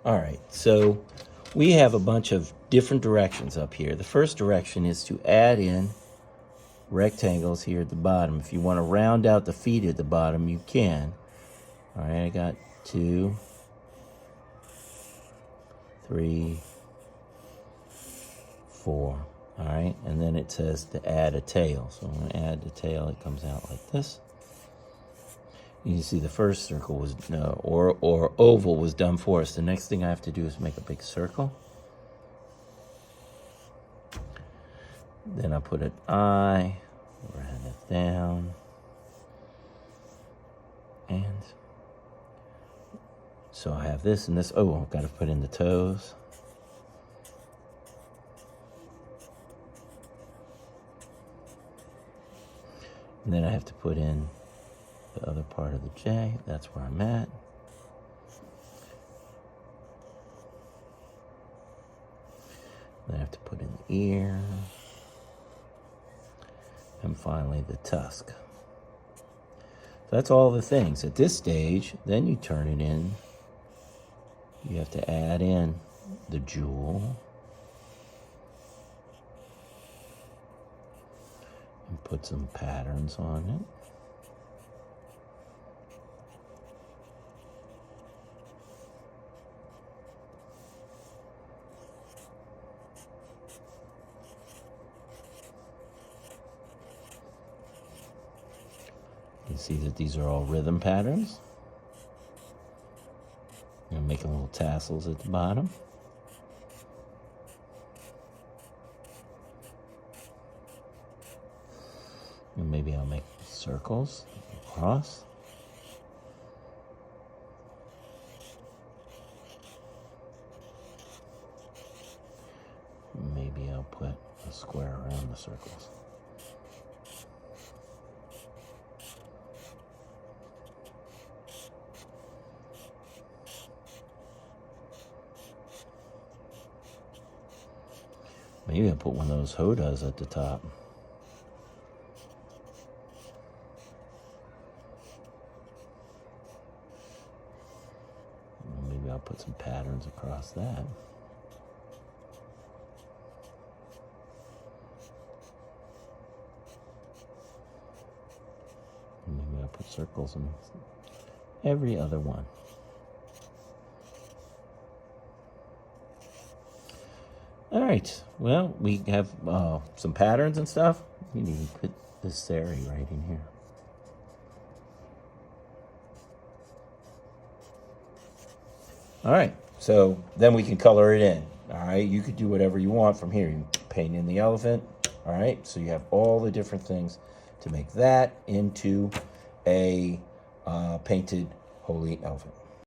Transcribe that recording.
All right, so we have a bunch of different directions up here. The first direction is to add in rectangles here at the bottom. If you want to round out the feet at the bottom, you can. All right, I got 2, 3, 4. All right, and then it says to add a tail. So I'm going to add the tail. It comes out like this. You can see the first circle was, or oval was done for us. The next thing I have to do is make a big circle. Then I put an eye, round it down, and so I have this and this. Oh, I've got to put in the toes. And then I have to put in the other part of the J. That's where I'm at. Then I have to put in the ear. And finally the tusk. So that's all the things. At this stage, then you turn it in. You have to add in the jewel. And put some patterns on it. You see that these are all rhythm patterns. I'm making little tassels at the bottom. And maybe I'll make circles across. Maybe I'll put a square around the circles. Maybe I'll put one of those Hodas at the top. Maybe I'll put some patterns across that. Maybe I'll put circles in every other one. All right, well, we have some patterns and stuff. You need to put this sari right in here. All right, so then we can color it in. All right, you could do whatever you want from here. You can paint in the elephant. All right, so you have all the different things to make that into a painted holy elephant.